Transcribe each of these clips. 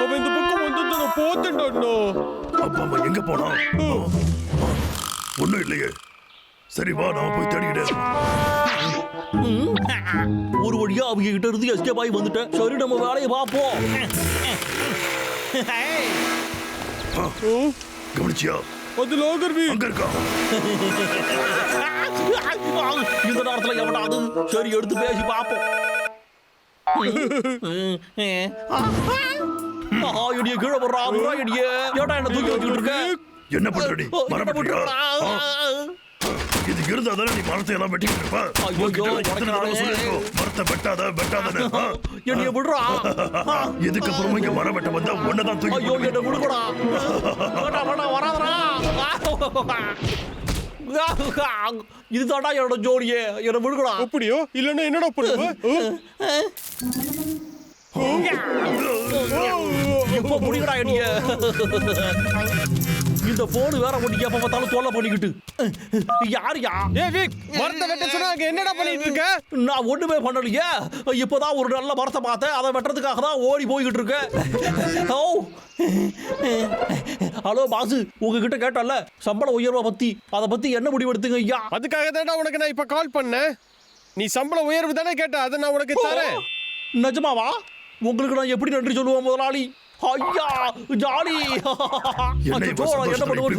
அவன் இந்த பக்கம் வந்து நான் போத்தேன்டா அண்ணா. அப்பா அம்மா எங்க போனா? ஒண்ணும் இல்லையே. சரி வா, நான் போய் தேடிக்கிட்டேன். ஒரு வழியா அவங்க கிட்ட இருந்து எஸ்கேப் ஆகி வந்துட்டேன். சரி நம்ம வேலையை பார்ப்போம். கவனிச்சியா? அது லாகர்வி அங்க இருக்கா? இந்த நேரத்துல எவனாது? சரி எடுத்து பேசி பார்ப்போம். இடிய கீழே போடுறா, இடிய ஏடா என்ன தூக்கி வச்சுட்டு இருக்க? என்ன பண்றடி? மரம் வெட்டுறியா? இது இருந்தாதானே நீ மரத்தை எல்லாம் வெட்டிட்டு இருப்ப. மரத்தை வெட்டாத வெட்டாதன்னு என்னைய விடுறா. இதுக்கப்புறமா இங்க மரம் வெட்ட வந்தா ஒன்னதான் தூக்கி. ஐயோ என்ன விடுங்கடா. வராதரா. இதுதான்டா என்னோட ஜோடியே. என்ன விடுங்கடா. அப்படியோ? இல்லன்னா என்னடா பண்ணுவ? எப்ப முடிக்கடா என்னைய? இந்த போன் வேற ஒண்ணு எப்ப பார்த்தாலும் தொல்லை பண்ணிக்கிட்டு. யாருயா? விக், மரத்தை வெட்ட சொன்னாங்க. என்னடா பண்ணிட்டு இருக்க? நான் ஒண்ணுமே பண்ணலையே. இப்பதான் ஒரு நல்ல மரத்தை பார்த்தேன். அதை வெட்டுறதுக்காக தான் ஓடி போய்கிட்டு இருக்கேன். ஹலோ பாசு, உங்ககிட்ட கேட்டல சம்பள உயர்வை பத்தி. அதை பத்தி என்ன முடிவு எடுத்துங்க ஐயா? அதுக்காக தானே உனக்கு நான் இப்ப கால் பண்ணேன். நீ சம்பள உயர்வு தானே கேட்ட, அதை நான் உனக்கு தரேன். நிஜமாவா? உங்களுக்கு நான் எப்படி நன்றி சொல்லுவேன் முதலாளி? ஐயா ஜாலி. என்ன பண்ணுவோம்?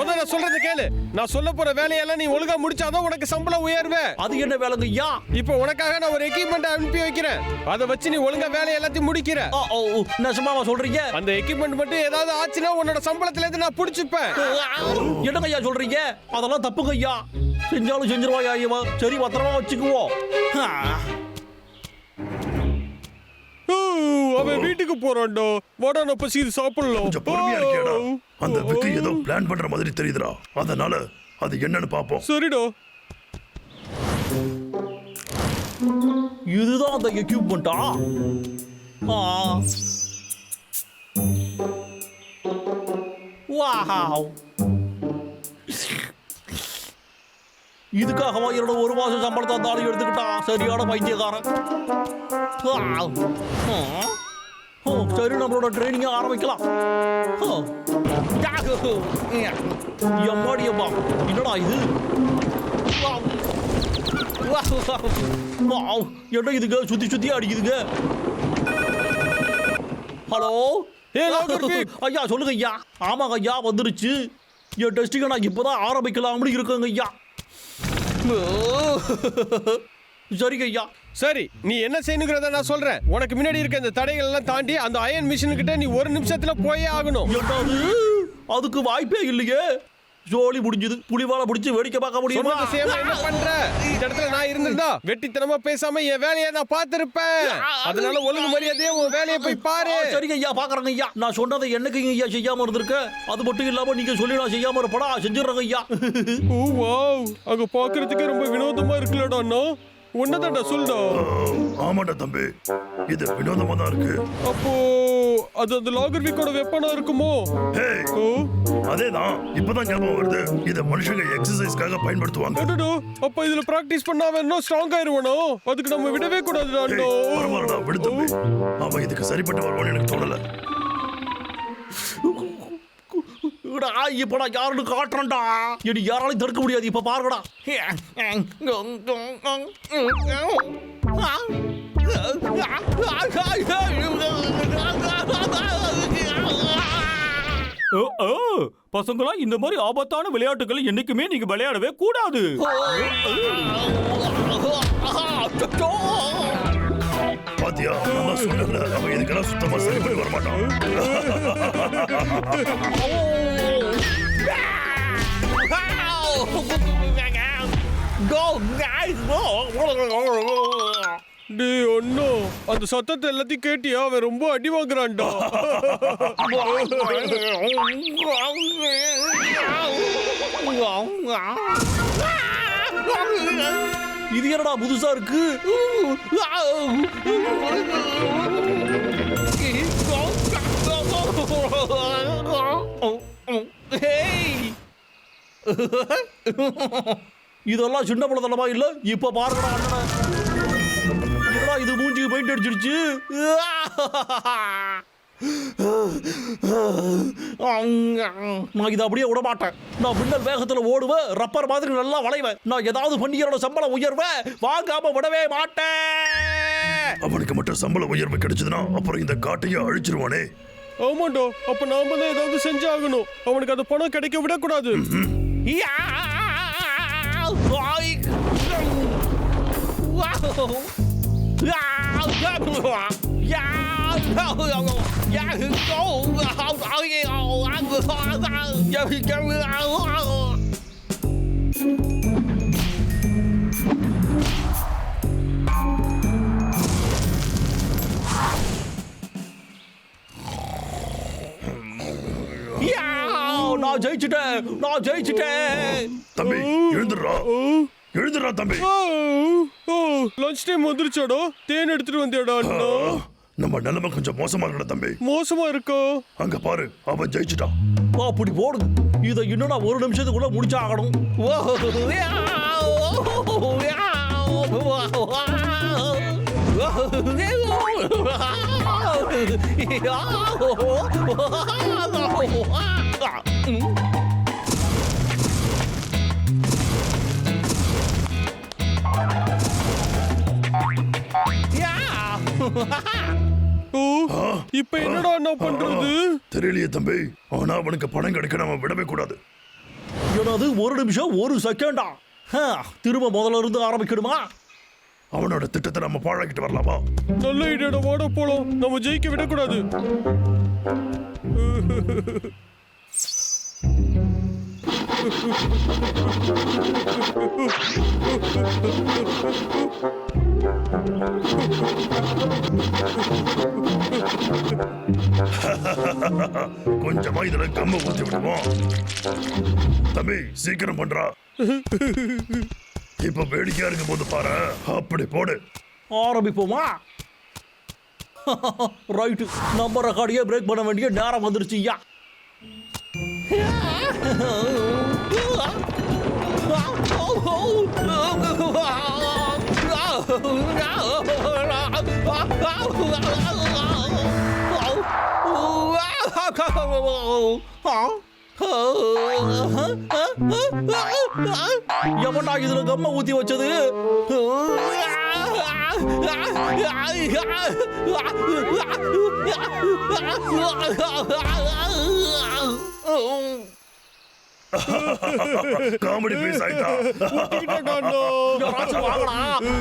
நான் சொல்றது கேளு. நான் சொல்ல போற வேலையெல்லாம் நீ ஒழுங்கா முடிச்சாதான் உனக்கு சம்பளம் உயர்வு. அது என்ன வேலைங்க ஐயா? இப்போ உனக்காக நான் ஒரு எக்யூப்மெண்ட் அனுப்பி வைக்கிறேன். அதை வச்சு நீ ஒழுங்கா வேலை எல்லாத்தையும் முடிக்கிற. நிஜமாவா சொல்றீங்க? அந்த எக்யூப்மெண்ட் மட்டும் ஏதாவது ஆச்சுன்னா உன்னோட சம்பளத்துல இருந்து நான் புடிச்சுப்பேன். என்னங்க ஐயா சொல்றீங்க? அதெல்லாம் தப்புங்க ஐயா. செஞ்சாலும் செஞ்சிருவாயா ஐயா. சரி பத்திரமா வச்சுக்குவோம். அவன் வீட்டுக்கு போறான்டா. வாடா நான் பசி சாப்பிடலாம். கொஞ்சம் பொறுமையா இருக்கியாடா? அந்த விக்கு ஏதோ பிளான் பண்ற மாதிரி தெரியுதுடா. அதனால அது என்னன்னு பாப்போம். சரிடா. இதுதான் அந்த எக்யூப்மெண்டா? வாவ். இதுக்காகவா என்னோட ஒரு மாசம் சம்பளத்தை அந்த ஆளு எடுத்துக்கிட்டான்? சரியான பைத்தியக்காரன். சரி நம்மளோட ட்ரைனிங்க ஆரம்பிக்கலாம். எம்மாடியம்மா, என்னடா இது? என்ன இதுங்க சுத்தி சுத்தி அடிக்குதுங்க? ஹலோ ஐயா, சொல்லுங்க ஐயா. ஆமாங்க ஐயா, வந்துருச்சு. என் டெஸ்டிங்க நான் இப்பதான் ஆரம்பிக்கலாம்னு இருக்கேங்க ஐயா. சரிங்க ஐயா. சரி, நீ என்ன செய்யணுங்கிறத நான் சொல்றேன். உனக்கு முன்னாடி இருக்க இந்த தடைகள் எல்லாம் தாண்டி அந்த அயன் மிஷின் கிட்ட நீ ஒரு நிமிஷத்துல போயே ஆகணும். அதுக்கு வாய்ப்பே இல்லையே. ஜோலி முடிஞ்சது. புலிவால முடிச்சு வேடிக்கை பார்க்க முடியுமா? என்ன பண்ற? இந்த இடத்துல நான் இருந்திருந்தா வெட்டித்தனமா பேசாம என் வேலையை நான் பார்த்திருப்பேன். அதனால ஒழுங்கு மரியாதையா உன் வேலையை போய் பாரு. சரிங்க ஐயா, பாக்குறேங்க ஐயா. நான் சொன்னதை என்னைக்கு ஐயா செய்யாம இருந்திருக்க? அது மட்டும் இல்லாம நீங்க சொல்லி நான் செய்யாம இருப்படா. செஞ்சிடறேங்க ஐயா. ஓ வாவ், அங்க பாக்குறதுக்கு ரொம்ப வினோதமா இருக்குல்லடா அண்ணா. உன்னதான்டா சொல்டா. ஆமாடா தம்பி, இது வினோதமா தான் இருக்கு. அப்போ அது அந்த லாகர்விக்கோட வெப்பனா இருக்குமோ? அதேதான். இப்பதான் ஞாபகம் வருது. இத மனுஷங்க எக்ஸசைஸ்க்காக பயன்படுத்துவாங்க. அப்ப இதுல பிராக்டிஸ் பண்ணா அவன் இன்னும் ஸ்ட்ராங் ஆயிருவானோ? அதுக்கு நம்ம விடவே கூடாதுடா. பரவாயில்லடா, விடு தம்பி. அவன் இதுக்கு சரிப்பட்டு வருவான்னு எனக்கு தோணல. இப்ப நான் யாருன்னு காட்டுறேன்டா. இனி யாராலையும் தடுக்க முடியாது. இப்ப பாருங்கடா. பசங்களா, இந்த மாதிரி ஆபத்தான விளையாட்டுகள் என்னைக்குமே நீங்க விளையாடவே கூடாது. பாத்தியா, நான் சொன்னேன்ல, அவன் இதுக்கெல்லாம் சுத்தமா சரிப்பட்டு வர மாட்டான். டேய் அண்ணா, அந்த சத்தத்தை எல்லாத்தையும் கேட்டியா? அவன் ரொம்ப அடி வாங்குறான்டா. இது என்னடா புதுசா இருக்கு? இதெல்லாம் சின்ன பழத்தனமா இல்ல? இப்ப பாருங்கடா அண்ணனை. இதெல்லாம் இது மூஞ்சிக்கு பெயிண்ட் அடிச்சிருச்சு. நான் இதை அப்படியே விட மாட்டேன். நான் மின்னல் வேகத்துல ஓடுவேன், ரப்பர் மாதிரி நல்லா வளைவேன். நான் ஏதாவது பண்ணி என்னோட சம்பளம் உயர்வேன் வாங்காம விடவே மாட்டேன். அவனுக்கு மட்டும் சம்பள உயர்வு கிடைச்சதுன்னா அப்புறம் இந்த காட்டையே அழிச்சிருவானே. ஆமாண்டோ, அப்ப நாம தான் ஏதாவது செஞ்சாகணும். அவனுக்கு அந்த பணம் கிடைக்க விடக்கூடாது. நான் ஜெயிச்சிட்டேன். தம்பி எழுந்துடுறா தம்பி. Lunch time வந்துருச்சாடோ? தேன் எடுத்துட்டு வந்தியாடா அண்ணா? நம்ம நிலைமை கொஞ்சம் மோசமா இருக்கா தம்பி? மோசமா இருக்கா? அங்க பாரு, அவன் ஜெயிச்சிட்டான். அப்படி போடுங்க. இதை இன்னும் நான் 1 நிமிஷத்துக்குள்ள முடிச்சாகணும். இப்ப என்னடா அண்ணா பண்றது? தெரியலையே தம்பி. ஆனா அவனுக்கு பணம் கிடைக்க நாம விடவே கூடாது. என்னது 1 நிமிஷம் 1 செகண்டா? திரும்ப முதல்ல இருந்து ஆரம்பிக்கணுமா? அவனோட திட்டத்தை நம்ம பாழாக்கிட்டு வரலாமா? நல்ல ஐடியாடா, வாட போலாம். நம்ம ஜெயிக்க விடக்கூடாது. கொஞ்சமா இதுல கம்ம ஊத்தி விடுவோம். தம்பி சீக்கிரம் பண்றா. இப்ப வேடிக்கையா இருக்கும் போது பாரு. அப்படி போடு. ஆரம்பிப்போமா? ரைட். நம்ம ரெக்கார்டையே பிரேக் பண்ண வேண்டிய நேரம் வந்துருச்சு. ஐயா எவன்டா இதுல கம்ம ஊத்தி வச்சது? காமெடி பீஸ் ஆயிட்டா.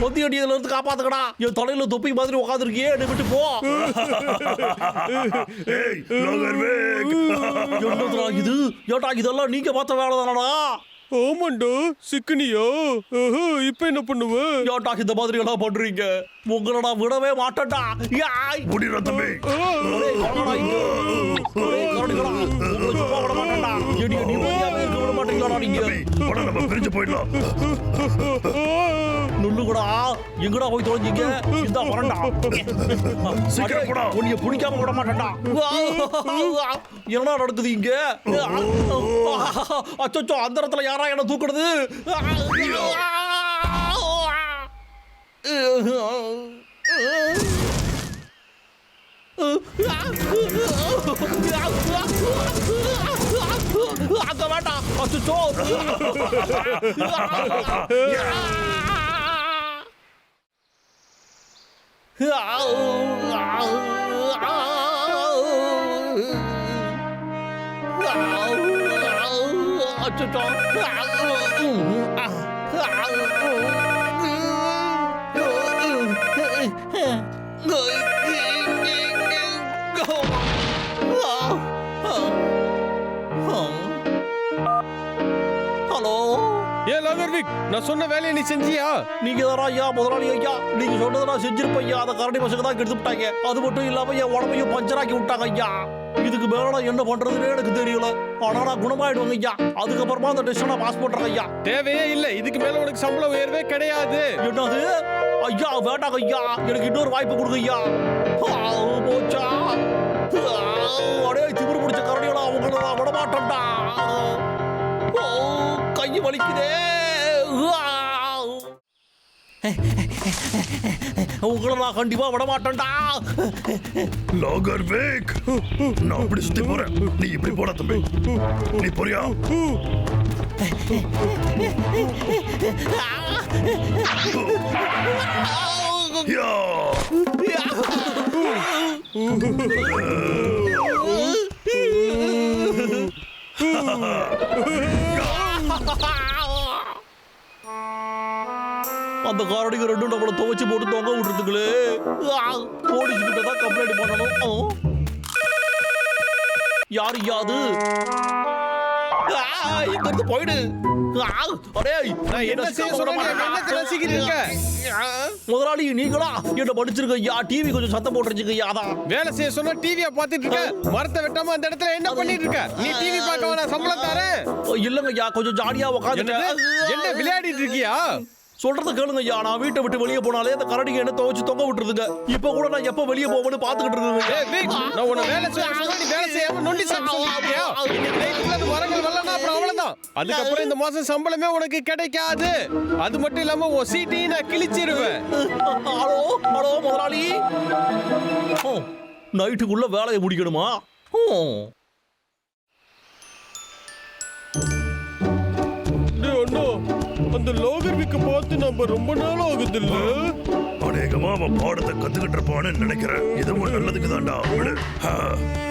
பொத்தி அடியில இருந்து காப்பாத்துக்கடா. என் தலையில தொப்பி மாதிரி உட்காந்துருக்கியே, என்னை விட்டு போ. என்னடா இது? ஏட்டா இதெல்லாம் நீங்க பார்த்த வேலை தானடா? ஆமாண்டா, சிக்கனியோ? இப்ப என்ன பண்ணுவ? ஏட்டா இந்த மாதிரி எல்லாம் பண்றீங்க? உங்களை நான் விடவே மாட்டேன்டா. முடியற தம்பி. நம்ம பிரிஞ்சு போயிடலாம். நுண்ணுகடா எங்கடா போய் தொலைஞ்சிங்க? இந்த வரண்டா சீக்கிரம் போடா. உன்னை பிடிக்காம விட மாட்டேன்டா. என்ன நடக்குது இங்க? அச்சோ, அந்த இடத்துல யாரா என்ன தூக்குறது? அங்க வேண்டாம். அச்சோ ஹலோ. ஏன் லாகர்விக், நான் சொன்ன வேலையை நீ செஞ்சியா? நீங்க தானா ஐயா முதலாளி? ஐயா நீங்க சொன்னதை நான் செஞ்சிருப்பேன் ஐயா. அதை கரடி பசங்க தான் கெடுத்து விட்டாங்க. அது மட்டும் இல்லாம என் உடம்பையும் பஞ்சராக்கி விட்டாங்க ஐயா. இதுக்கு மேல என்ன பண்றதுன்னு எனக்கு தெரியல. ஆனா நான் குணமாயிடுவாங்க ஐயா. அதுக்கப்புறமா அந்த டெஸ்ட் நான் பாஸ் பண்றேன் ஐயா. தேவையே இல்ல. இதுக்கு மேல உனக்கு சம்பள உயர்வே கிடையாது. என்னது ஐயா? வேண்டாங்க ஐயா, எனக்கு இன்னொரு வாய்ப்பு கொடுங்க ஐயா. போச்சா? அடே திமிரு பிடிச்ச கரடிகளா, அவங்கள நான் விட மாட்டேன்டா. கை வலிக்குதே. உங்களை நான் கண்டிப்பா விட மாட்டேன்டா. லாகர் வேக், நான் அப்படி சுத்தி போறேன், நீ இப்படி போட தம்பி. நீ போறியா? யா. அந்த காரடிங்க ரெண்டும் நம்மளை துவைச்சு போட்டு தொங்க விட்டுருதுங்களே. போலீஸ்கிட்ட தான் கம்ப்ளைண்ட் பண்ணணும். யாரு யாது இங்க இருந்து போயிடு. நான் என்ன செய்ய சொல்றேன்? என்ன ரசிக்கிறீங்க இருக்க? முதலாளி நீங்களா என்ன படிச்சிருக்க ஐயா? டிவி கொஞ்சம் சத்தம் போட்டுருச்சுங்க ஐயா. அதான் வேலை செய்ய சொன்னா டிவியை பார்த்துட்டு இருக்க. மரத்தை வெட்டாம அந்த இடத்துல என்ன பண்ணிட்டு இருக்க? நீ டிவி பார்க்க வேணா, சம்பளம் தரேன். இல்லங்க ஐயா, கொஞ்சம் ஜாலியா உட்காந்துட்டு என்ன விளையாடிட்டு இருக்கியா? சொல்றத கேளுங்க ஐயா. நான் வீட்டை விட்டு வெளியே போனாலே அந்த கரடிங்க என்ன துவைச்சு தொங்க விட்டுருதுங்க. இப்ப கூட நான் எப்ப வெளியே போவேன்னு பாத்துக்கிட்டு இருக்கேங்க. நான் உன்னை வேலை செய்ய சொன்னா நீ வேலை செய்யாம நொண்டி சாப்பிட்டியா? இன்னைக்கு நைட்ல அந்த மரங்கள் வரலன்னா அப்புறம் அவ்வளவுதான். அதுக்கப்புறம் இந்த மாசம் சம்பளமே உனக்கு கிடைக்காது. அது மட்டும் இல்லாம உன் சீட்டையும் நான் கிழிச்சிருவேன். ஹலோ ஹலோ முதலாளி, நைட்டுக்குள்ள வேலையை முடிக்கணுமா? அந்த லோகர் விக்க பார்த்து நம்ம ரொம்ப நாள் ஆகுது இல்ல? அநேகமா அவன் பாடத்தை கத்துக்கிட்டு இருப்பான்னு நினைக்கிறேன். இதுவும் நல்லதுக்கு தான்டா.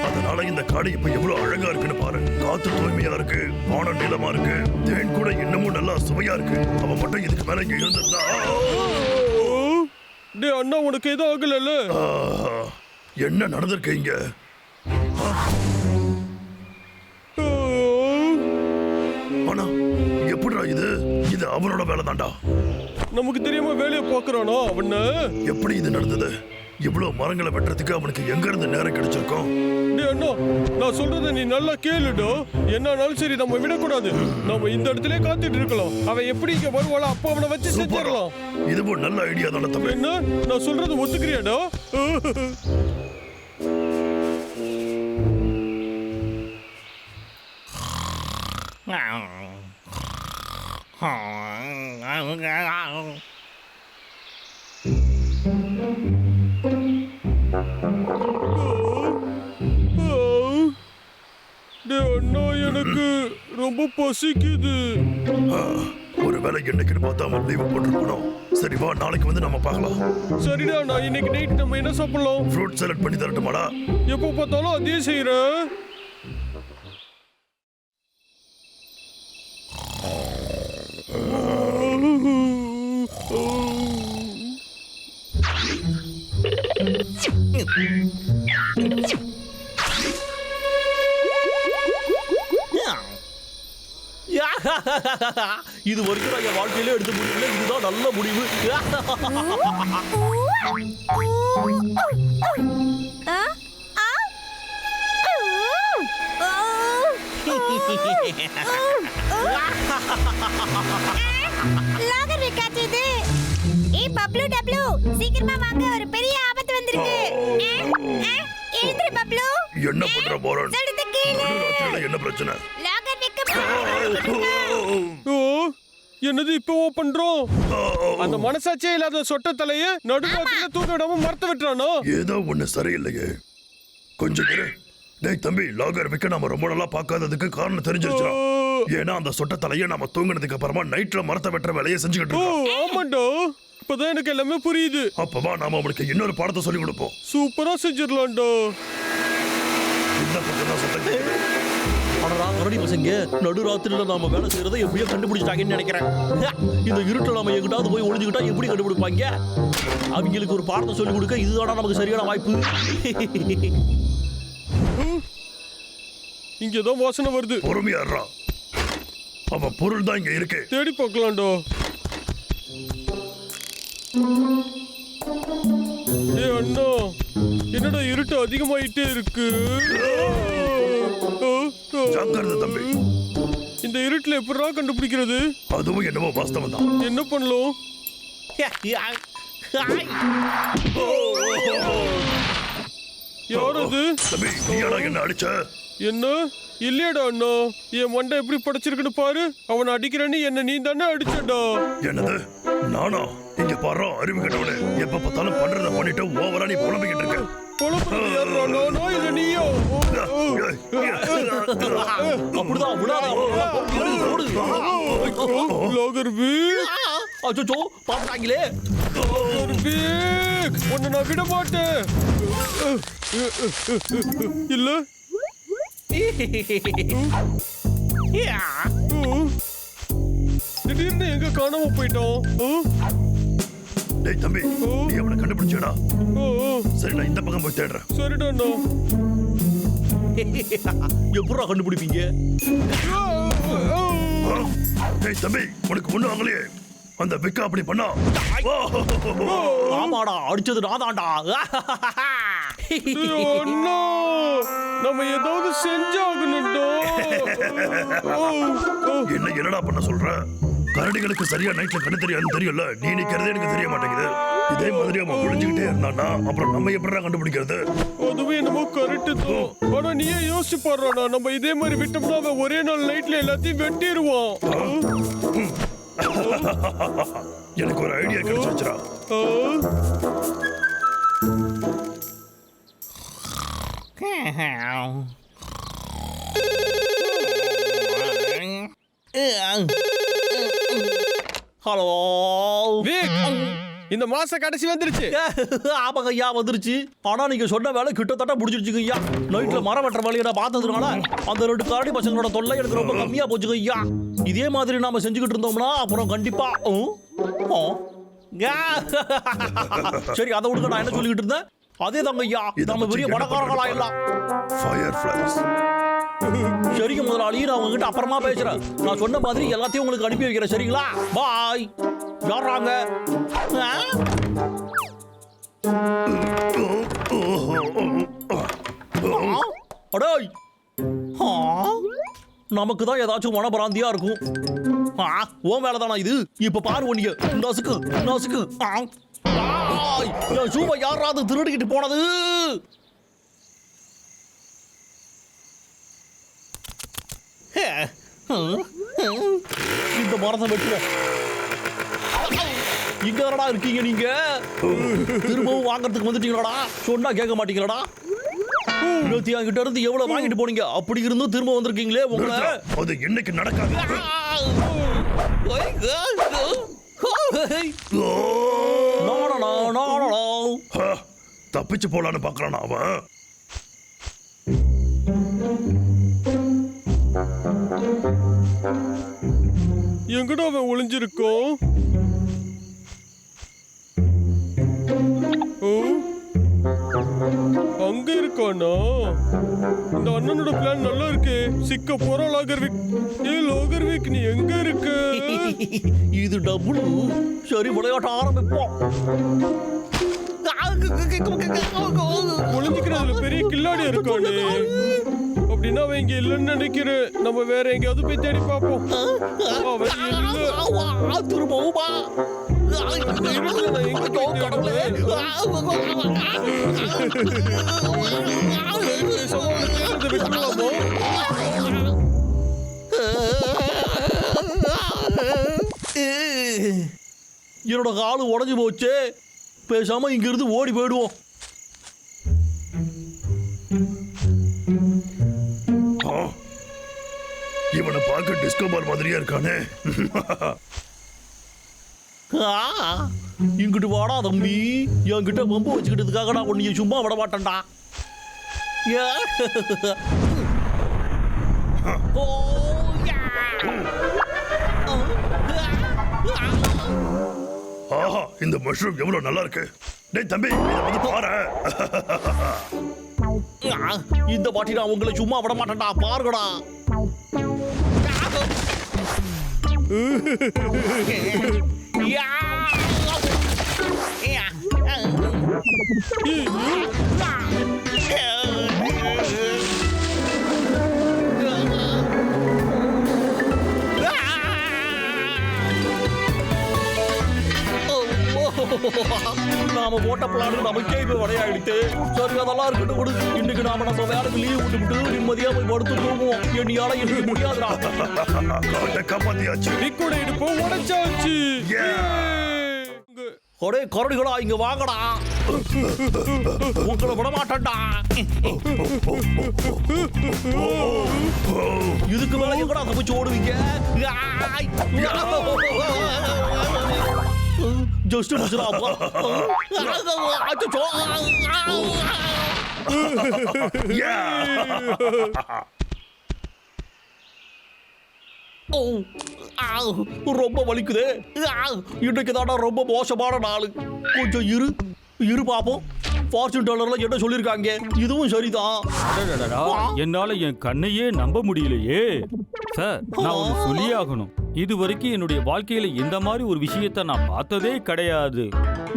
அதனால இந்த காடு இப்ப எவ்வளவு அழகா இருக்குன்னு பாரு. காத்து தூய்மையா இருக்கு, வானம் நீளமா இருக்கு, தேன் கூட இன்னமும் நல்லா சுவையா இருக்கு. அவன் மட்டும் இதுக்கு மேல இங்க இருந்திருந்தா. டேய் அண்ணா, உனக்கு ஏதோ ஆகல? என்ன நடந்திருக்கு இங்க? ஆனா எப்படிடா இது? இது அவனோட வேலை தான்டா. நமக்கு தெரியாம வேலையை பாக்குறானோ அவன? எப்படி இது நடந்தது? இவ்வளவு மரங்களை வெட்டுறதுக்கு அவனுக்கு எங்க இருந்து நேரம் கிடைச்சிருக்கும்? டேய் அண்ணா, நான் சொல்றத நீ நல்லா கேளுடா. என்னானாலும் சரி, நம்ம விடக்கூடாது. நம்ம இந்த இடத்துல காத்துட்டு இருக்கலாம். அவன் எப்படி இங்க வருவாளோ அப்ப அவனை வச்சு செஞ்சிடலாம். இதுவும் நல்ல ஐடியா தானே தம்பி. என்ன நான் சொல்றது ஒத்துக்கிறியாடா? எனக்கு ரொம்ப பசிக்குது. ஒருவேளை என்னைக்குன்னு பார்த்தா அவன் லீவு போட்டுருக்கணும். சரி வா, நாளைக்கு வந்து நம்ம பார்க்கலாம். சரிடா, நான் இன்னைக்கு நைட் நம்ம என்ன சாப்பிடலாம்? ஃப்ரூட் சாலட் பண்ணி தரட்டுமாடா? எப்போ பார்த்தாலும் அதே செய்யறேன். இது வரைக்கும் நான் என் வாழ்க்கையில எடுத்த முடிவுல இதுதான் நல்ல முடிவு. சீக்கிரமா வாங்க, ஒரு பெரிய ஆபத்து வந்திருக்கு. எழுந்திரு பப்ளு. என்ன பண்ற போறன்? என்ன பிரச்சனை? என்னது இப்போ பண்றோம்? அந்த மனசாட்சியே இல்லாத சொட்ட தலைய நடுராத்திரில தூக்க விடாம மரத்த வெட்டுறானோ? ஏதோ ஒண்ணு சரியில்லையே. கொஞ்சம் இரு. டேய் தம்பி, லாகர் விக்க நாம ரொம்ப நாளா பார்க்காததுக்கு காரணம் தெரிஞ்சிருச்சா? ஏன்னா அந்த சொட்ட தலைய நாம தூங்கினதுக்கு அப்புறமா நைட்ல மரத்தை வெட்டுற வேலையை செஞ்சுக்கிட்டு இருக்கோம். ஆமாண்டா, இப்பதான் எனக்கு எல்லாமே புரியுது. அப்பவா நாம அவனுக்கு இன்னொரு பாடத்தை சொல்லி கொடுப்போம். சூப்பரா செஞ்சிடலாம்டா. இந்த பக்கம் தான் சத்தம் கேக்குது. ஆனா கரடி பசங்க நடுராத்திரில நாம வேலை செய்யறதை எப்படியோ கண்டுபிடிச்சிட்டாங்கன்னு நினைக்கிறேன். இந்த இருட்டில் நாம எங்கிட்டாவது போய் ஒளிஞ்சுக்கிட்டா எப்படி கண்டுபிடிப்பாங்க? அவங்களுக்கு ஒரு பாடத்தை சொல்லி கொடுக்க இதுதான் நமக்கு சரியான வாய்ப்பு. இங்கதான் வாசனை வருது. பொறுமையாடுறா, அவன் பொருள் தான் இங்க இருக்கு. தேடி பார்க்கலாம்டா. ஏய் அண்ணா, என்னடா இருட்டு அதிகமாயிட்டே இருக்கு. ஜாக்கிரதை தம்பி. இந்த இருட்டுல எப்படிடா கண்டுபிடிக்கிறது? அதுவும் என்னவோ வாஸ்தவம் தான். என்ன பண்ணலாம்? யார் அது? தம்பி, நீயாடா என்ன அடிச்ச? என்ன இல்லையடா அண்ணா என் மண்டை எப்படி படைச்சிருக்குன்னு பாரு. அவனை அடிக்கிறேன்னு என்ன நீ தானே அடிச்சடா. என்னது நானா? இங்க பாரு அறிவு கட்டவனே, எப்ப பார்த்தாலும் பண்றத பண்ணிட்டு ஓவரா நீ புலம்பிக்கிட்டு இருக்க. அப்படிதான் விடாத. அச்சோ பாத்துட்டாங்களே. உன்னை நான் விட மாட்டேன். இல்ல திடீர்னு எங்க காணாம போயிட்டோம். டேய் தம்பி, நீ அவனை கண்டுபிடிச்சடா? சரி, நான் இந்த பக்கம் போய் தேடுறேன். சரிடா. எப்படா கண்டுபிடிப்பீங்க? டேய் தம்பி, உனக்கு ஒண்ணும் ஆகலையே. அந்த விக்கா அப்படி பண்ணா? ஆமாடா, அடிச்சது நான் தான்டா. அண்ணா, நம்ம ஏதாவது செஞ்சாகணும்டா. என்னடா பண்ண சொல்ற? கரடிகளுக்கு சரியா நைட்ல கண்ணு தெரியாதுன்னு தெரியல. நீ நிக்கிறதே எனக்கு தெரிய மாட்டேங்குது. இதே மாதிரி அவன் ஒளிஞ்சுக்கிட்டே இருந்தானா அப்புறம் நம்ம எப்படிடா கண்டுபிடிக்கிறது? அதுவே என்னமோ கரெக்ட் தான். ஆனா நீயே யோசிச்சு பாடுறானா, நம்ம இதே மாதிரி விட்டோம்னா அவன் ஒரே நாள் நைட்ல எல்லாத்தையும் வெட்டிடுவான். எனக்கு ஒரு ஐடியா கிடைச்சிருச்சுடா. ஹலோ, இந்த மாச கடைசி வந்துருச்சு. ஆமாங்க ஐயா, வந்துருச்சு. ஆனா நீங்க சொன்ன வேலை கிட்டத்தட்ட முடிஞ்சிருச்சுங்க ஐயா. நைட்ல மரம் வெட்டுற வேலையை நான் பார்த்ததுனால அந்த 2 கரடி பசங்களோட தொல்லை எனக்கு ரொம்ப கம்மியா போச்சுங்க ஐயா. இதே மாதிரி நாம செஞ்சுக்கிட்டு இருந்தோம்னா அப்புறம் கண்டிப்பா சரி, அதை விடுங்க. நான் என்ன சொல்லிக்கிட்டு இருந்தேன்? அதே தாங்க ஐயா, நம்ம பெரிய பணக்காரங்களா எல்லாம். சரிங்க முதலாளி, நான் உங்ககிட்ட அப்புறமா பேசுறேன். நான் சொன்ன மாதிரி எல்லாத்தையும் உங்களுக்கு அனுப்பி வைக்கிறேன். சரிங்களா? பாய். யாராங்க? அடோய், நமக்கு தான் ஏதாச்சும் மனபராந்தியா இருக்கும். உன் வேலை தானா இது? இப்ப பாரு ஒன்னிய நசுக்கு நசுக்கு. சூப்பா யாராவது திருடிக்கிட்டு போனது? இந்த மரத்தை வெட்டுற இங்க தானடா இருக்கீங்க நீங்க? திரும்பவும் வாங்கறதுக்கு வந்துட்டீங்களாடா? சொன்னா கேட்க மாட்டீங்களாடா? கிட்ட இருந்து எவ்வளவு வாங்கிட்டு போனீங்க? அப்படி இருந்தும் திரும்ப வந்திருக்கீங்களே உங்களை. அது இன்னைக்கு நடக்காது. தப்பிச்சு போலான்னு பாக்குறான் அவன். எங்கடா அவன் ஒளிஞ்சிருக்கோம்? அங்க இருக்கானா? இந்த அண்ணனோட பிளான் நல்லா இருக்கு. சிக்க போற லாகர்விக். லாகர்விக், நீ எங்க இருக்க? இது டபுள். சரி, விளையாட்ட ஆரம்பிப்போம். ஒளிஞ்சுக்கிறதுல பெரிய கில்லாடி இருக்கானே. அப்படின்னா அவன் இங்க இல்லைன்னு நினைக்கிறேன். நம்ம வேற எங்கேயாவது போய் தேடி பார்ப்போம். திரும்பவுமா? என்னோட காலு உடஞ்சு போச்சு. பேசாம இங்க இருந்து ஓடி போயிடுவோம். இவனை பார்க்க டிஸ்கோ பால் மாதிரியா இருக்கானே. இங்கிட்டு வாடா தம்பி. என்கிட்ட பம்பு வச்சுக்கிட்டதுக்காக நான் உன்னைய சும்மா விட மாட்டேன்டா. ஆஹா, இந்த மஷ்ரூம் எவ்வளவு நல்லா இருக்கு. டேய் தம்பி, இத வந்து பாரு. இந்த பாட்டி நான் உங்களை சும்மா விட மாட்டேன்டா. பாருங்கடா. நாம போட்ட பிளானுக்கு நமக்கே இப்ப விளையாடிட்டு சரி அதெல்லாம் இருக்கட்டும் விடு. இன்னைக்கு நம்ம வேலைக்கு லீவ் விட்டுவிட்டு நிம்மதியா போய் படுத்து தூங்குவோம். என்னையால இன்னைக்கு முடியாதுடா. காட்டை காப்பாத்தியாச்சு. விக்குட இடுப்பு உடைச்சாச்சு. ஒரே கரடிகளா இங்க வாங்கடா. உங்களை விட மாட்டேன்டா. இதுக்கு மேல எங்கடா தப்பிச்சு ஓடுவீங்க? ஜஸ்ட் மிஸ்ராப்பா. ரொம்ப வலிக்குது. இன்னைக்கு தானே ரொம்ப மோசமான நாள். கொஞ்சம் இரு பாப்போம். ஃபார்ச்சூன் டெல்லர்ல என்ன சொல்லிருக்காங்க? இதுவும் சரிதான். என்னால என் கண்ணையே நம்ப முடியலையே. சார், நான் ஒன்று சொல்லியே ஆகணும். இது வரைக்கும் என்னுடைய வாழ்க்கையில இந்த மாதிரி ஒரு விஷயத்தை நான் பார்த்ததே கிடையாது.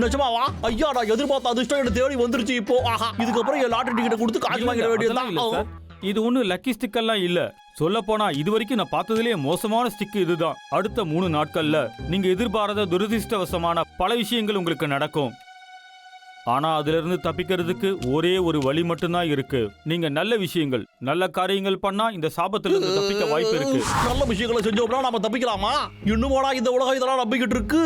நிஜமாவா? ஐயா, நான் எதிர்பார்த்த அதிர்ஷ்டம் என்ன தேடி வந்துருச்சு இப்போ. ஆஹா, இதுக்கப்புறம் என் லாட்டரி டிக்கெட்டை கொடுத்து காசு வாங்கிட அதெல்லாம் இல்ல வேண்டியதுதான். சார். இது ஒன்றும் லக்கி ஸ்டிக் எல்லாம் இல்ல. சொல்ல போனா இது வரைக்கும் நான் பார்த்ததுலேயே மோசமான ஸ்டிக் இதுதான். அடுத்த 3 நாட்கள்ல நீங்க எதிர்பாராத துரதிர்ஷ்டவசமான பல விஷயங்கள் உங்களுக்கு நடக்கும். ஆனா அதுல இருந்து தப்பிக்கிறதுக்கு ஒரே ஒரு வழி மட்டும்தான் இருக்கு. நீங்க நல்ல விஷயங்கள், நல்ல காரியங்கள் பண்ணா இந்த சாபத்துல இருந்து தப்பிக்க வாய்ப்பு இருக்கு. நல்ல விஷயங்களை செஞ்சோம்னா நாம தப்பிக்கலாமா? இன்னுமோடா இந்த உலகம் இதெல்லாம் நம்பிக்கிட்டு இருக்கு.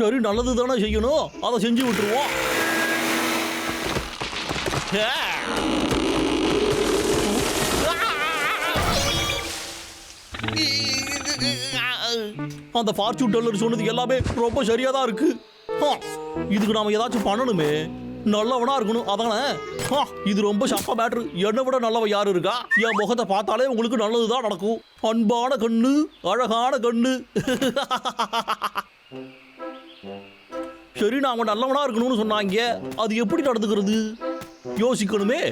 சரி, நல்லது தானே செய்யணும், அதை செஞ்சு விட்டுருவோம். அந்த ஃபார்ச்சூன் டெல்லர் சொன்னது எல்லாமே ரொம்ப சரியா தான் இருக்கு. இதுக்கு நாம ஏதாச்சும் பண்ணணுமே. நல்லவனா இருக்கணும், அதானே? இது ரொம்ப சப்பா மேட்ரு. என்னை விட நல்லவன் யாரு இருக்கா? என் முகத்தை பார்த்தாலே உங்களுக்கு நல்லதுதான் நடக்கும். அன்பான கண்ணு, அழகான கண்ணு. சரி, நாம நல்லவனா இருக்கணும்னு சொன்னாங்க. அது எப்படி நடந்துக்கிறது யோசிக்கணுமே.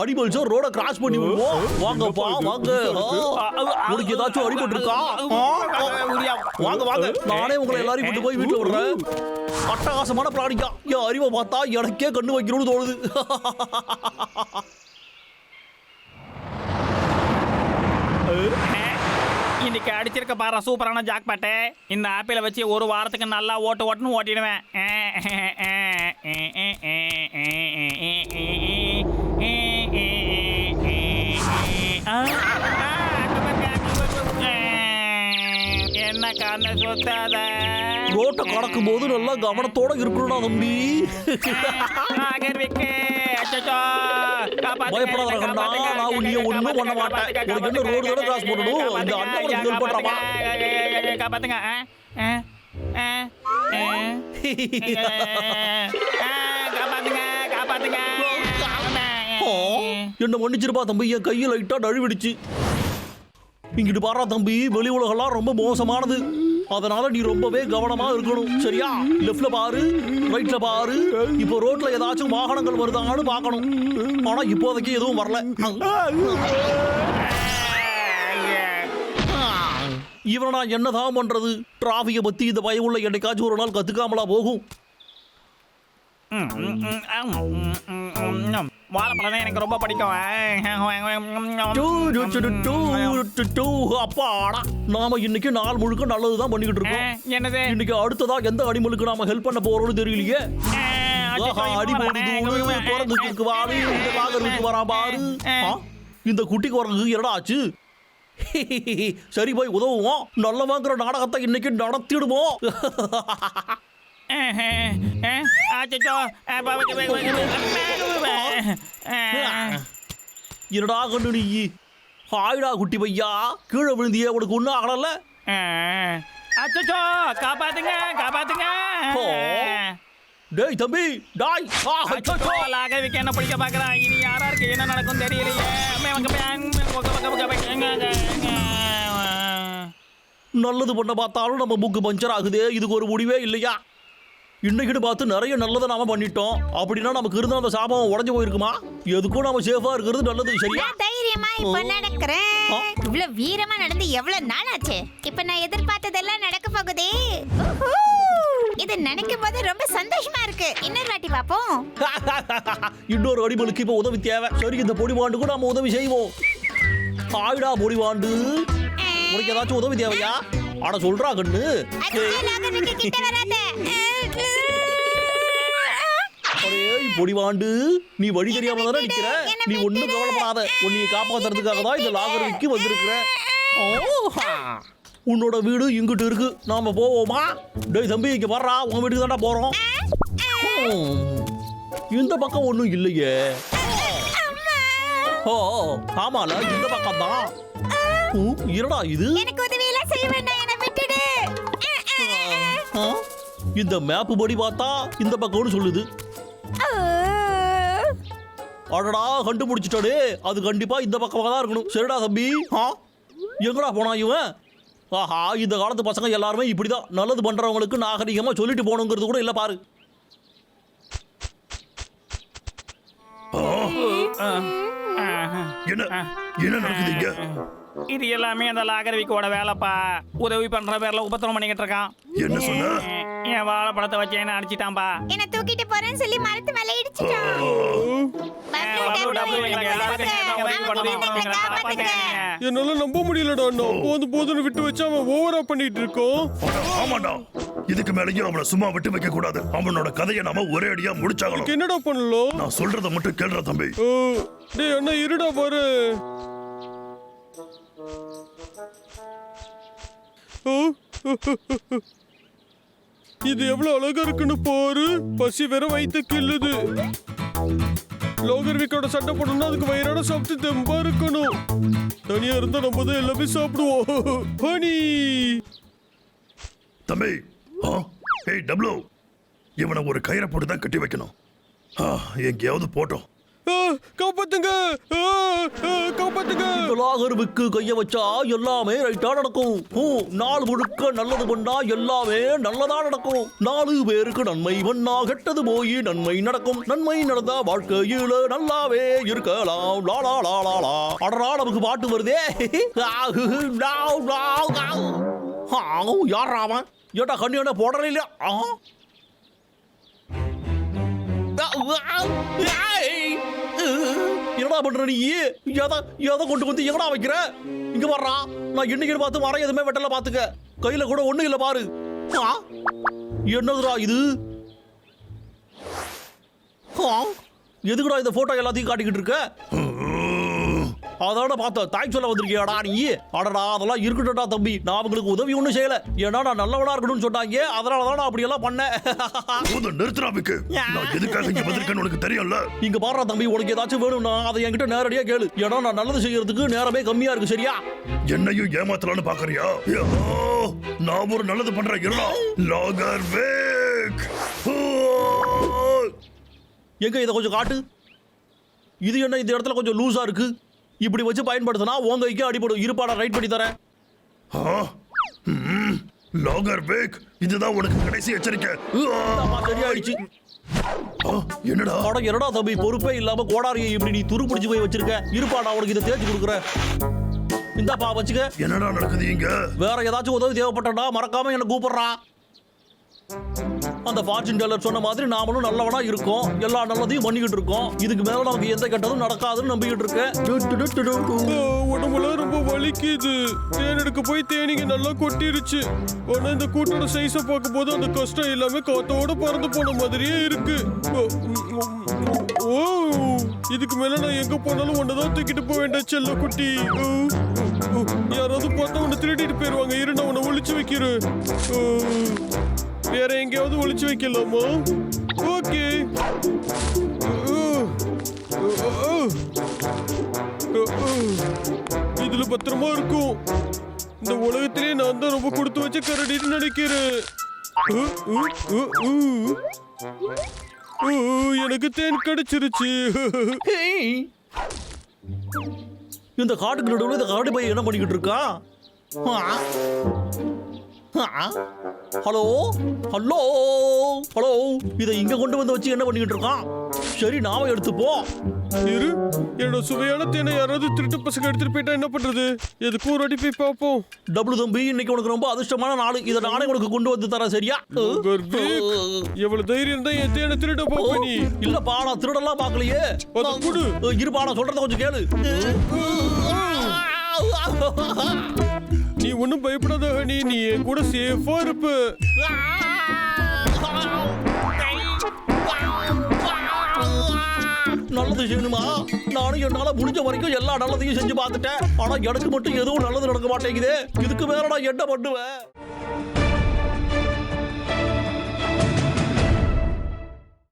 அடிபல் சார், ரோட கிராஸ் பண்ணி விடுவோம். வாங்கப்பா வாங்க. உனக்கு ஏதாச்சும் அடிபட்டு இருக்கா? வாங்க வாங்க, நானே உங்களை எல்லாரையும் கூட்டு போய் வீட்டுல விடுறேன். அட்டகாசமான பிராணிக்கா. என் அறிவை பார்த்தா எனக்கே கண்ணு வைக்கணும்னு தோணுது. இன்னைக்கு அடிச்சிருக்க பாரு சூப்பரான ஜாக் பாட்டு. இந்த ஆப்பிள வச்சு ஒரு வாரத்துக்கு நல்லா ஓட்டுன்னு ஓட்டிடுவேன். என்ன காரண சொத்தாத ரோட்டை கடக்கும் போது நல்லா கவனத்தோட இருக்கணும்னா தம்பி. பயப்படாத கண்ணா, நான் உன்னைய ஒண்ணும் பண்ண மாட்டேன். உனக்கு என்ன ரோடு தானே கிராஸ் பண்ணணும். இந்த அண்ணன் ஹெல்ப் பண்றமா? காப்பாத்துங்க. காப்பாத்துங்க. என்ன மன்னிச்சிருப்பா தம்பி, என் கையில் லைட்டா நழுவிடுச்சு. இங்கிட்டு பாரா தம்பி, வெளி உலகெல்லாம் ரொம்ப மோசமானது. அதனால நீ ரொம்பவே கவனமா இருக்கணும், சரியா? லெஃப்ட்ல பாரு, ரைட்ல பாரு. இப்போ ரோட்ல ஏதாச்சும் வாகனங்கள் வருதான்னு பார்க்கணும். ஆனா இப்போதைக்கு எதுவும் வரல. இவனை நான் என்னதான் பண்றது? டிராபிக்கை பத்தி இந்த பயம் உள்ள என்னைக்காச்சும் ஒரு நாள் கத்துக்காமலா போகும். வாழைப்பழம் எனக்கு ரொம்ப பிடிக்கும். அப்பாடா, நாம இன்னைக்கு நாள் முழுக்க நல்லதுதான் பண்ணிக்கிட்டு இருக்கோம். என்னது இன்னைக்கு அடுத்ததா எந்த அனிமலுக்கு நாம ஹெல்ப் பண்ண போறோம்னு தெரியலையே. குரங்குக்கு வாரு, இந்த காகருக்கு வரா பாரு. இந்த குட்டி குரங்குக்கு என்னடா ஆச்சு? சரி, போய் உதவுவோம். நல்ல வாங்குற நாடகத்தை இன்னைக்கு நடத்திடுவோம். என்னடா கண்ணு நீ? ஆயிடா குட்டி பையா, கீழே விழுந்தியே, உனக்கு ஒன்றும் ஆகல? காப்பாத்துங்க காப்பாத்துங்க. டேய் தம்பி, டாய். என்ன பிடிக்க பாக்குறான். இனி யாராருக்கு என்ன நடக்கும் தெரியலையே. நல்லது பண்ண பார்த்தாலும் நம்ம புக்கு பஞ்சர் ஆகுது. இதுக்கு ஒரு முடிவே இல்லையா? இன்னைக்கு பார்த்து நிறைய நல்லதை நாம பண்ணிட்டோம். அப்படின்னா நமக்கு இருந்த அந்த சாபம் உடஞ்சு போயிருக்குமா? எதுக்கும் நாம சேஃபா இருக்கிறது நல்லது, சரியா? தைரியமா இப்ப நடக்கிறேன். இவ்வளவு வீரமா நடந்து எவ்வளவு நாள் ஆச்சு. இப்ப நான் எதிர்பார்த்ததெல்லாம் நடக்க போகுதே. இது நினைக்கும் போது ரொம்ப சந்தோஷமா இருக்கு. இன்னொரு வாட்டி பாப்போம். இன்னொரு அடிமலுக்கு இப்ப உதவி தேவை. சரி, இந்த பொடிவாண்டுக்கும் நாம உதவி செய்வோம். ஆயிடா பொடிவாண்டு, உனக்கு ஏதாச்சும் உதவி தேவையா? அட சொல்றா கண்ணு. அடிச்சே லாகருக்கு கிட்ட வராத. ஏய் பொடிவாண்டு, நீ வழி தெரியாம தானே நிக்கிற. நீ ஒண்ணும் கவலைப்படாத, உன்னை காப்பாத்துறதுக்காக தான் இந்த லாகருக்கு வந்திருக்கிற. உன்னோட வீடு இங்கிட்டு இருக்கு, நாம போவோமா? டேய் தம்பி, இங்க வர்றா, உன் வீட்டுக்கு தான்டா போறோம். இந்த பக்கம் ஒண்ணும் இல்லையே. ஓ ஆமால, இந்த பக்கம் தான். இருடா இது. எனக்கு உதவி எல்லாம் செய்ய வேண்டாம், என்ன விட்டுடு. இந்த மேப் படி பார்த்தா இந்த பக்கம்னு சொல்லுது. அடடா, கண்டுபிடிச்சிட்டாடே, அது கண்டிப்பா இந்த பக்கமாக தான் இருக்கணும். சரிடா தம்பி. எங்கடா போனா இவன்? ஆஹா, இந்த காலத்து பசங்க எல்லாருமே இப்படிதான். நல்லது பண்றவங்களுக்கு நாகரிகமா சொல்லிட்டு போகணுங்கிறது கூட இல்ல பாரு. என்ன என்ன நடக்குது இங்க? இது எல்லாமே அந்த லாகரவிக்கோட வேலைப்பா. உதவி பண்ற பேர்ல உபத்திரம் பண்ணிக்கிட்டு இருக்கான். என்ன சொன்ன? என் வாழைப்பழத்தை வச்சு என்ன அடிச்சிட்டான்பா. என்ன தூக்கிட்டு போறேன்னு சொல்லி மரத்து மேல இடிச்சிட்டான். என்னால நம்ப முடியலடா. போதுன்னு விட்டு வச்சு அவன் ஓவரா பண்ணிட்டு இருக்கோம். ஆமாண்டா, இதுக்கு மேலேயும் அவனை சும்மா விட்டு வைக்க கூடாது. அவனோட கதையை நாம ஒரே அடியா முடிச்சாகணும். என்னடா பண்ணலாம்? நான் சொல்றத மட்டும் கேளுடா தம்பி. டேய் அண்ணா, இருடா பாரு. இது எவ்வளவு அழகா இருக்குன்னு பாரு. பசி வேற வயித்து கிள்ளுது. லோகர்விக்கோட சட்டை போடணும்னா அதுக்கு வயிறான சாப்பிட்டு தெம்பா இருக்கணும். தனியா இருந்தா நம்ம தான் எல்லாமே சாப்பிடுவோம். ஹனி தம்பி, ஏய் டப்ளு, இவனை ஒரு கயிறை போட்டு தான் கட்டி வைக்கணும். எங்கேயாவது போட்டோம். காப்பாத்துங்க, காப்பாத்துங்க. லாகர்வுக்கு கைய வச்சா எல்லாமே ரைட்டா நடக்கும். நாள் முழுக்க நல்லது பண்ணா எல்லாமே நல்லதா நடக்கும். 4 பேருக்கு நன்மை பண்ணா கெட்டது போய் நன்மை நடக்கும். நன்மை நடந்தா வாழ்க்கையில நல்லாவே இருக்கலாம். லாலா லாலா லா. அடரா, நமக்கு பாட்டு வருதே. யார் அவன்? ஏட்டா கண்ணியான போடல இல்ல? என்னடா பண்ற நீ? எதை கொண்டு வந்து எங்கடா வைக்கிற? இங்க வர்றா. நான் இன்னைக்கு பார்த்து மரம் எதுவுமே வெட்டல பாத்துக்க. கையில கூட ஒண்ணு இல்ல பாரு. என்னதுடா இது? எதுக்குடா இந்த போட்டோ எல்லாத்தையும் காட்டிக்கிட்டு இருக்க? அதோட பார்த்த தாய் சொல்ல வந்திருக்கியாடா நீ? அடடா, அதெல்லாம் இருக்கட்டும்டா தம்பி. நான் அவங்களுக்கு உதவி ஒன்றும் செய்யல. ஏன்னா நான் நல்லவனா இருக்கணும்னு சொன்னாங்க. அதனால தான் நான் அப்படியெல்லாம் பண்ணேன். நிறுத்துறாவுக்கு நான் எதுக்காக இங்க வந்திருக்கேன்னு உனக்கு தெரியும்ல. இங்க பாரு தம்பி, உனக்கு ஏதாச்சும் வேணும்னா அதை என்கிட்ட நேரடியா கேளு. ஏன்னா நான் நல்லது செய்யறதுக்கு நேரமே கம்மியா இருக்கு. சரியா? என்னையும் ஏமாத்தலான்னு பாக்குறியா? நான் ஒரு நல்லது பண்றேன். இருடா, லாகர்வேக். எங்க இதை கொஞ்சம் காட்டு. இது என்ன இந்த இடத்துல கொஞ்சம் லூஸா இருக்கு? இப்படி வச்சு பயன்படுத்தினா உங்க கைக்கு அடிபடும். இருப்பாடா, ரைட் பண்ணி தரேன். லாகர்வேக், இதுதான் உனக்கு கடைசி எச்சரிக்கை. சரியாயிடுச்சு. என்னடா என்னடா தம்பி, பொறுப்பே இல்லாம கோடாரியை இப்படி நீ துரு பிடிச்சு போய் வச்சிருக்க. இருப்பாடா, உனக்கு இதை தேய்ச்சி கொடுக்குறேன். இந்தாப்பா வச்சுக்க. என்னடா நடக்குது இங்க? வேற ஏதாச்சும் உதவி தேவைப்பட்டா மறக்காம என்ன கூப்பிடுறா. அந்த ஃபார்ச்சூன் டெல்லர் சொன்ன மாதிரி நாமளும் நல்லவனா இருக்கோம். எல்லா நல்லதையும் பண்ணிக்கிட்டு இருக்கோம். இதுக்கு மேல நமக்கு எந்த கெட்டதும் நடக்காதுன்னு நம்பிக்கிட்டு இருக்கேன். உடம்புல ரொம்ப வலிக்குது. தேன் எடுக்க போய் தேனிங்க நல்லா கொட்டிருச்சு. ஆனா இந்த கூட்டோட சைஸை பார்க்கும் போது அந்த கஷ்டம் எல்லாமே காத்தோட பறந்து போன மாதிரியே இருக்கு. ஓ, இதுக்கு மேல நான் எங்க போனாலும் ஒன்னதான் தூக்கிட்டு போக வேண்டாம் செல்ல குட்டி. யாராவது பார்த்தா உன்னை திருடிட்டு போயிருவாங்க. இரு, நான் உன்னை ஒளிச்சு வைக்கிறேன். வேற எங்கேயாவது ஒளிச்சு வைக்கலாமா? ஓகே. இதுல பத்திரமா இருக்கும். இந்த உலகத்திலே நான் தான் ரொம்ப கொடுத்து வச்ச கரடின்னு நினைக்கிறேன். எனக்கு தேன் கிடைச்சிருச்சு. இந்த காட்டுக்கு நடுவில் இந்த கரடி பையன் என்ன பண்ணிக்கிட்டு இருக்கான்? ஹலோ ஹலோ ஹலோ, இதை இங்க கொண்டு வந்து வச்சு என்ன பண்ணிக்கிட்டு இருக்கான்? சரி, நாம எடுத்துப்போம். இரு, என்னோட சுவையான தேனை யாராவது திருட்டு பசங்க எடுத்துட்டு போயிட்டா என்ன பண்றது? எதுக்கும் ஒரு அடி போய் பார்ப்போம். டபுள் தம்பி, இன்னைக்கு உனக்கு ரொம்ப அதிர்ஷ்டமான நாள். இதை நானே உனக்கு கொண்டு வந்து தரேன். சரியா? எவ்வளவு தைரியம் தான் என் தேனை திருட பாப்ப நீ? இல்லப்பா, நான் திருடெல்லாம் பார்க்கலையே. இருப்பா, நான் சொல்றத கொஞ்சம் கேளு. நீ ஒன்னும் பயப்படாத ஹனி, நீ என் கூட சேஃபா இருப்ப. நல்லது செய்யணுமா? நானும் என்னால முடிஞ்ச வரைக்கும் எல்லா நல்லதையும் செஞ்சு பார்த்துட்டேன். ஆனா எனக்கு மட்டும் எதுவும் நல்லது நடக்க மாட்டேங்குது. இதுக்கு மேல நான் என்ன பண்ணுவேன்?